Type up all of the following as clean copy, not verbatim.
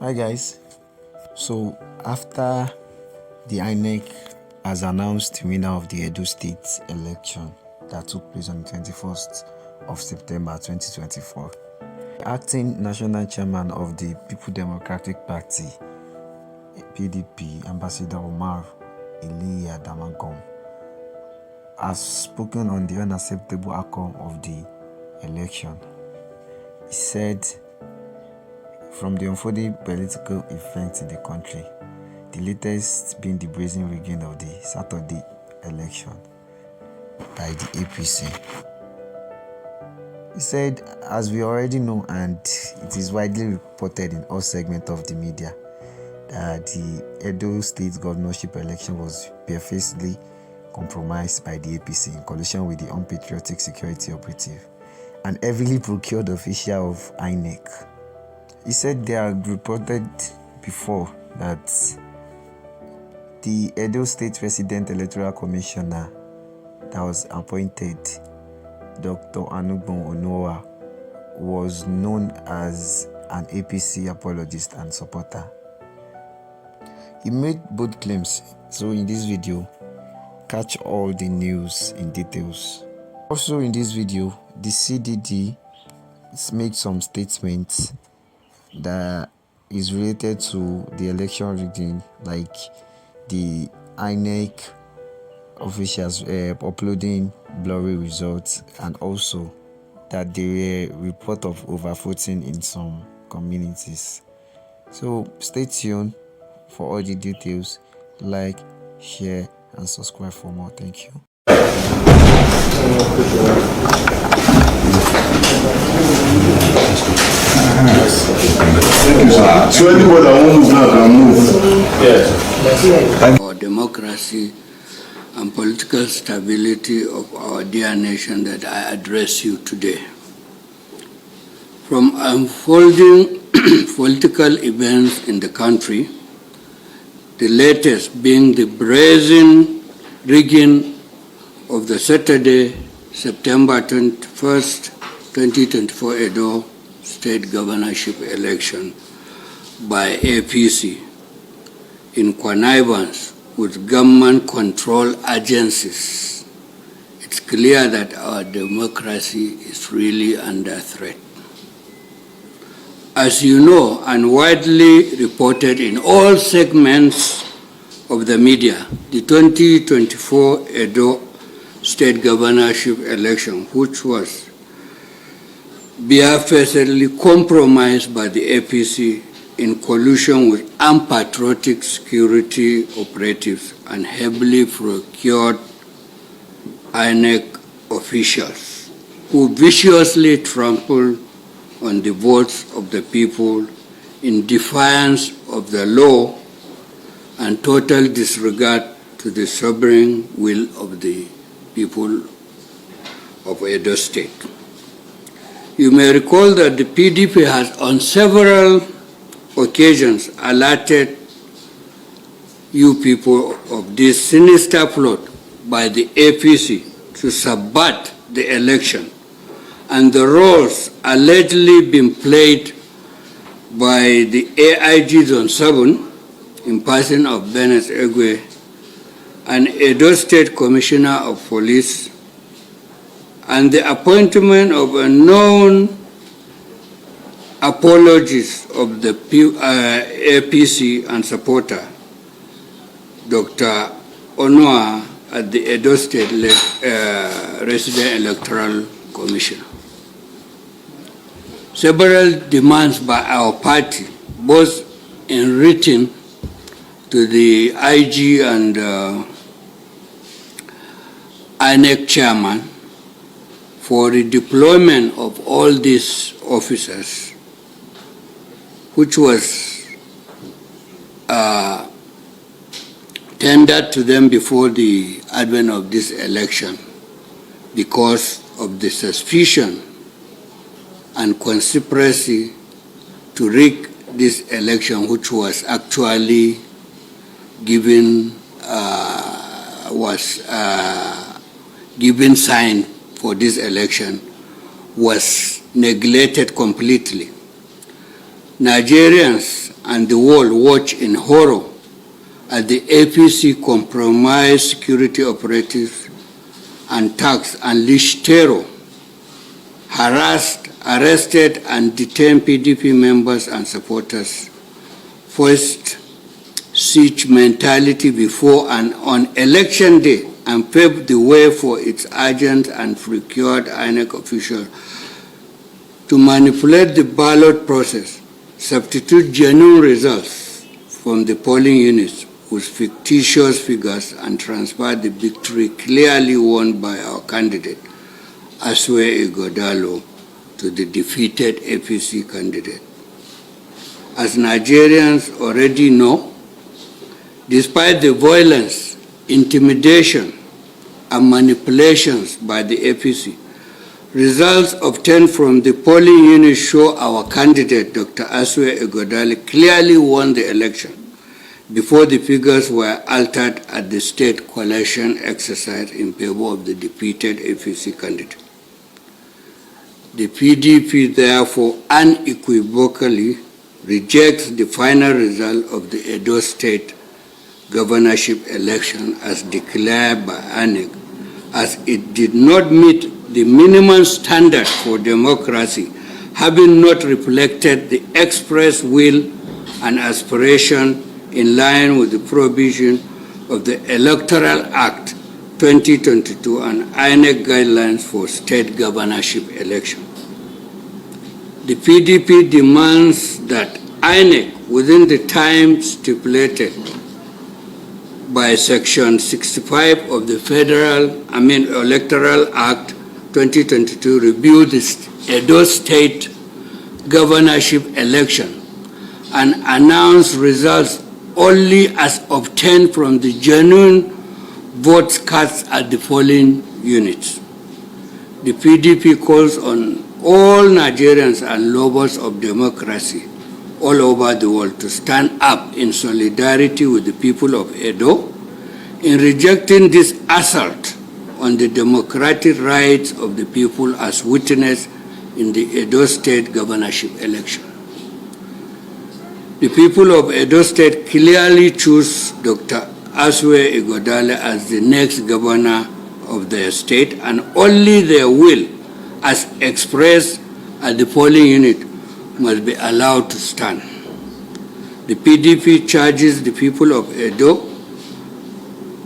Hi guys. So after the INEC has announced the winner of the Edo State election that took place on the 21st of September 2024, the acting national chairman of the People Democratic Party, PDP, Ambassador Omar Iliya Damagum, has spoken on the unacceptable outcome of the election. He said, from the unfolding political events in the country, the latest being the brazen rigging of the Saturday election by the APC. He said, as we already know, and it is widely reported in all segments of the media, that the Edo State governorship election was barefacedly compromised by the APC in collusion with the unpatriotic security operative and heavily procured official of INEC. He said they had reported before that the Edo State Resident Electoral Commissioner that was appointed, Dr. Anugbon Onowa, was known as an APC apologist and supporter. He made both claims, so in this video, catch all the news in details. Also in this video, the CDD made some statements that is related to the election rigging, like the INEC officials uploading blurry results, and also that there were reports of overvoting in some communities. So stay tuned for all the details. Like, share, and subscribe for more. Thank you. So anybody that wants to move now can move. Yes. For democracy and political stability of our dear nation that I address you today. From unfolding political events in the country, the latest being the brazen rigging of the Saturday, September 21st, 2024 Edo State Governorship election by APC in connivance with government-controlled agencies. It's clear that our democracy is really under threat. As you know, and widely reported in all segments of the media, the 2024 Edo State Governorship election, which was barefacedly compromised by the APC in collusion with unpatriotic security operatives and heavily procured INEC officials who viciously trampled on the votes of the people in defiance of the law and total disregard to the sovereign will of the people of Edo State. You may recall that the PDP has on several occasions alerted you people of this sinister plot by the APC to subvert the election and the roles allegedly being played by the AIG Zone 7 in person of Bennett Egwe and Edo State Commissioner of Police, and the appointment of a known apologist of the APC and supporter, Dr. Onowa, at the Edo State Resident Electoral Commission. Several demands by our party, both in written to the IG and INEC chairman, for the deployment of all these officers, which was tendered to them before the advent of this election because of the suspicion and conspiracy to rig this election, which was actually given sign for this election, was neglected completely. Nigerians and the world watch in horror as the APC compromised security operatives and thugs unleashed terror, harassed, arrested, and detained PDP members and supporters, forced siege mentality before and on election day, and paved the way for its agent and procured INEC officials to manipulate the ballot process, substitute genuine results from the polling units with fictitious figures, and transfer the victory clearly won by our candidate, Asue Ighodalo, to the defeated APC candidate. As Nigerians already know, despite the violence, intimidation, and manipulations by the APC, results obtained from the polling unit show our candidate, Dr. Asue Ighodalo, clearly won the election before the figures were altered at the state coalition exercise in favor of the defeated APC candidate. The PDP therefore unequivocally rejects the final result of the Edo State governorship election as declared by INEC, as it did not meet the minimum standard for democracy, having not reflected the express will and aspiration in line with the provision of the Electoral Act 2022 and INEC guidelines for state governorship election. The PDP demands that INEC, within the time stipulated by Section 65 of the Electoral Act 2022, review the Edo State governorship election and announce results only as obtained from the genuine votes cast at the polling units. The PDP calls on all Nigerians and lovers of democracy all over the world to stand up in solidarity with the people of Edo in rejecting this assault on the democratic rights of the people as witnessed in the Edo State governorship election. The people of Edo State clearly choose Dr. Asue Ighodalo as the next governor of their state, and only their will, as expressed at the polling unit, must be allowed to stand. The PDP charges the people of Edo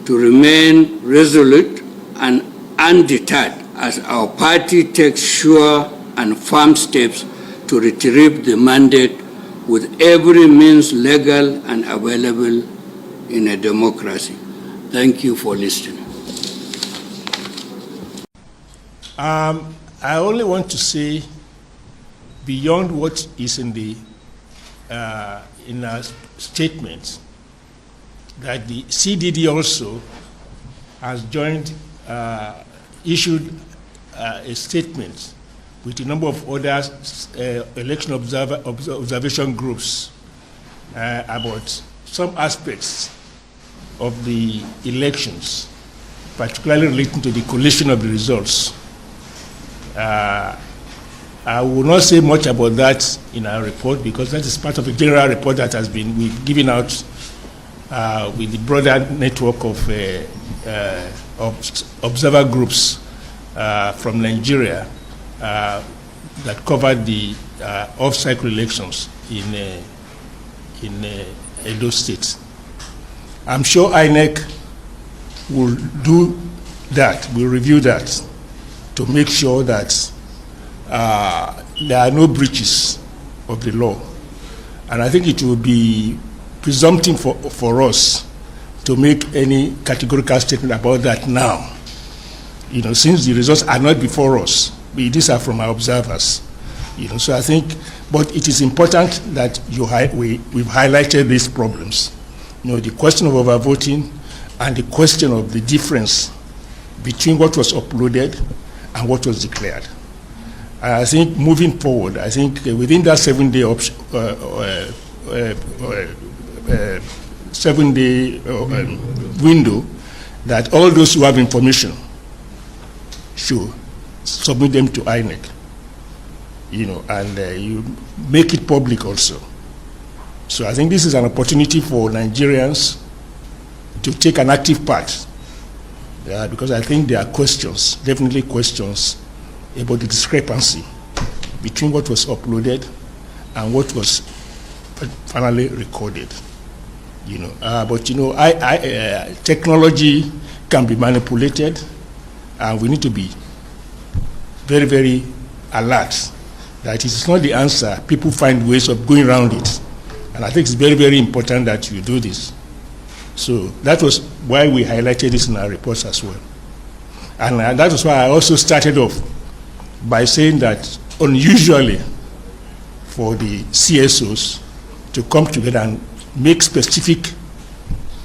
to remain resolute and undeterred as our party takes sure and firm steps to retrieve the mandate with every means legal and available in a democracy. Thank you for listening. I only want to say, beyond what is in the in our statement, that the CDD also has joined, issued a statement with a number of other election observation groups about some aspects of the elections, particularly relating to the collation of the results. I will not say much about that in our report because that is part of a general report that has been given out with the broader network of observer groups from Nigeria that covered the off-cycle elections in Edo State. I'm sure INEC will do that, will review that to make sure that there are no breaches of the law. And I think it will be presumptive for us to make any categorical statement about that now. You know, since the results are not before us, these are from our observers. You know, so I think, but it is important that we've highlighted these problems. You know, the question of overvoting and the question of the difference between what was uploaded and what was declared. I think moving forward, I think within that 7-day window, that all those who have information should submit them to INEC, you know, and you make it public also. So I think this is an opportunity for Nigerians to take an active part, because I think there are questions, definitely questions, about the discrepancy between what was uploaded and what was finally recorded. But technology can be manipulated, and we need to be very, very alert that it is not the answer. People find ways of going around it, and I think it's very, very important that you do this. So that was why we highlighted this in our reports as well. And that was why I also started off by saying that unusually for the CSOs to come together and make specific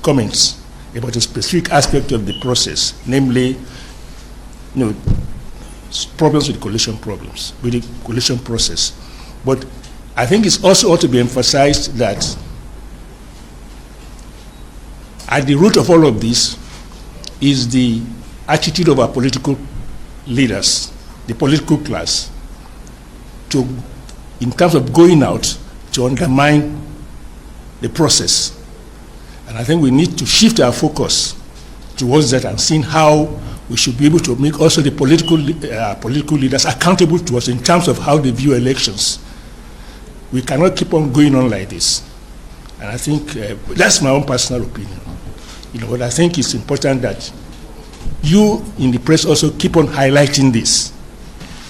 comments about a specific aspect of the process, namely, problems with the coalition process. But I think it's also ought to be emphasized that at the root of all of this is the attitude of our political leaders, the political class, in terms of going out to undermine the process. And I think we need to shift our focus towards that and seeing how we should be able to make also the political leaders accountable to us in terms of how they view elections. We cannot keep on going on like this. And I think that's my own personal opinion. But I think it's important that you in the press also keep on highlighting this.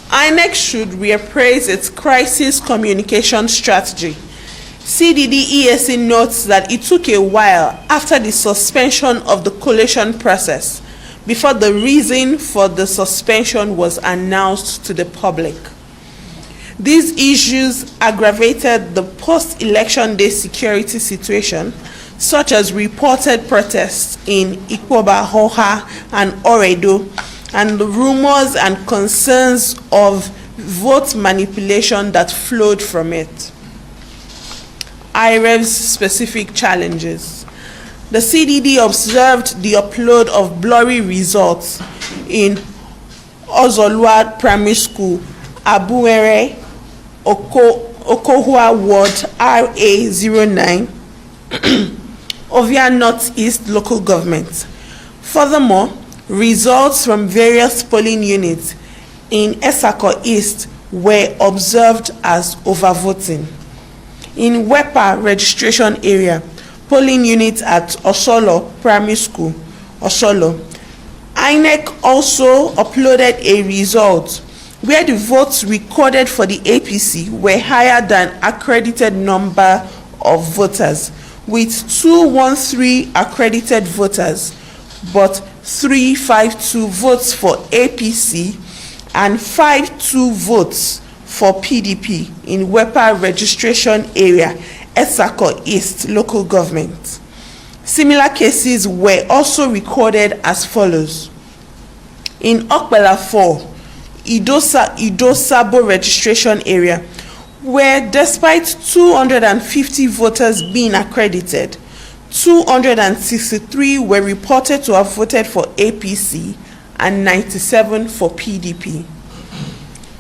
INEC should reappraise its crisis communication strategy. CDD-ESC notes that it took a while after the suspension of the collation process before the reason for the suspension was announced to the public. These issues aggravated the post-election day security situation, such as reported protests in Ikwoba, Hoha, and Oredo, and the rumors and concerns of vote manipulation that flowed from it. IREV's specific challenges. The CDD observed the upload of blurry results in Ozolwa Primary School, Abuere, Okohua Ward, RA09, Ovia Northeast Local Government. Furthermore, results from various polling units in Esako East were observed as overvoting. In Wepa registration area, polling units at Osolo Primary School, Osolo, INEC also uploaded a result where the votes recorded for the APC were higher than accredited number of voters, with 213 accredited voters, but 352 votes for APC and 52 votes for PDP in Wepa registration area, Esako East Local Government. Similar cases were also recorded as follows. In Okpela 4, Ido Sabo registration area, where despite 250 voters being accredited, 263 were reported to have voted for APC and 97 for PDP.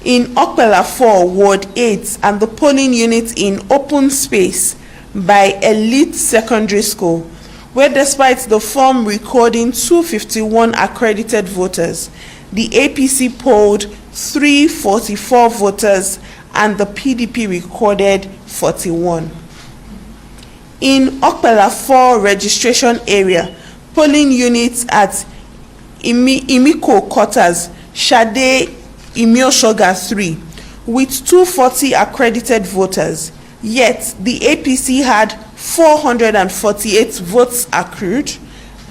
In Okpela 4, Ward 8, and the polling unit in Open Space by Elite Secondary School, where despite the form recording 251 accredited voters, the APC polled 344 voters and the PDP recorded 41. In Okpela 4 registration area, polling units at Imiko Quarters, Shade Imioshoga 3, with 240 accredited voters, yet the APC had 448 votes accrued,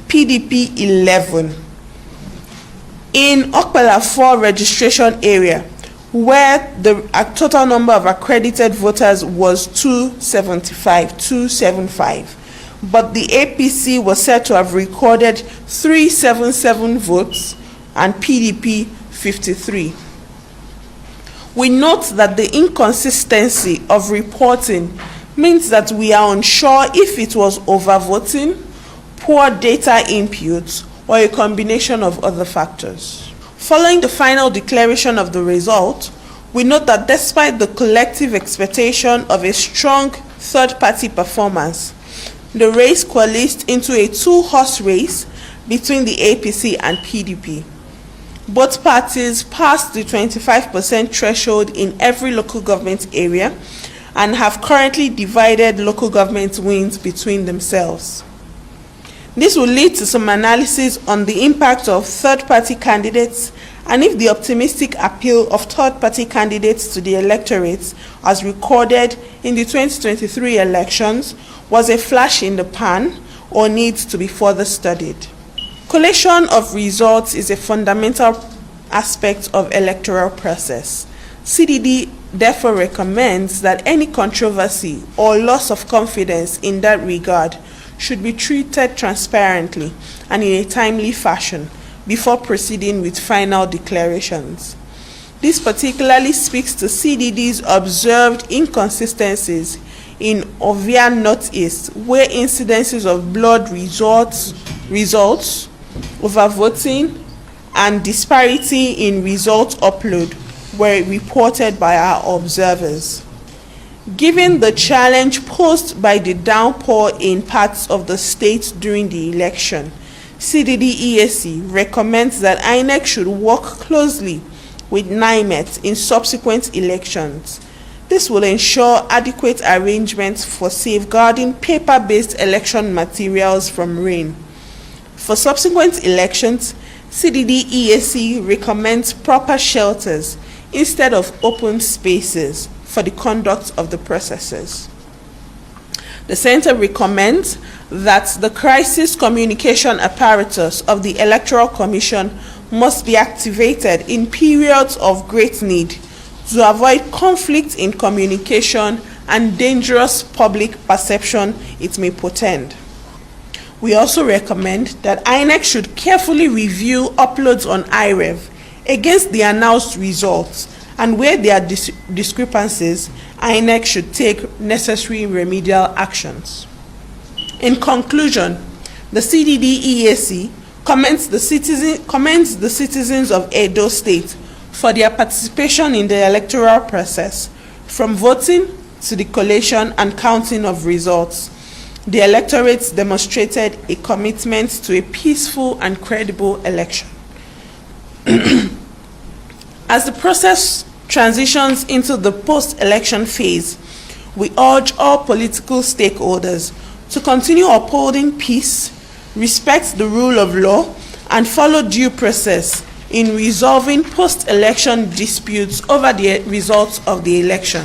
PDP 11. In Okpela 4 registration area, where the total number of accredited voters was 275, but the APC was said to have recorded 377 votes and PDP 53. We note that the inconsistency of reporting means that we are unsure if it was overvoting, poor data input, or a combination of other factors. Following the final declaration of the result, we note that despite the collective expectation of a strong third-party performance. The race coalesced into a two-horse race between the APC and PDP. Both parties passed the 25% threshold in every local government area and have currently divided local government wins between themselves. This will lead to some analysis on the impact of third-party candidates and if the optimistic appeal of third-party candidates to the electorate, as recorded in the 2023 elections, was a flash in the pan or needs to be further studied. Collation of results is a fundamental aspect of electoral process. CDD therefore recommends that any controversy or loss of confidence in that regard should be treated transparently and in a timely fashion before proceeding with final declarations. This particularly speaks to CDD's observed inconsistencies in Ovia Northeast, where incidences of blood results, overvoting, and disparity in result upload were reported by our observers. Given the challenge posed by the downpour in parts of the state during the election, CDD-EAC recommends that INEC should work closely with NIMET in subsequent elections. This will ensure adequate arrangements for safeguarding paper-based election materials from rain. For subsequent elections, CDD-EAC recommends proper shelters instead of open spaces for the conduct of the processes. The Center recommends that the crisis communication apparatus of the Electoral Commission must be activated in periods of great need to avoid conflict in communication and dangerous public perception it may portend. We also recommend that INEC should carefully review uploads on IREV against the announced results, and where there are discrepancies, INEC should take necessary remedial actions. In conclusion, the CDD-EAC commends the citizens of Edo State for their participation in the electoral process, from voting to the collation and counting of results. The electorate demonstrated a commitment to a peaceful and credible election. As the process transitions into the post-election phase, we urge all political stakeholders to continue upholding peace, respect the rule of law, and follow due process in resolving post-election disputes over the results of the election.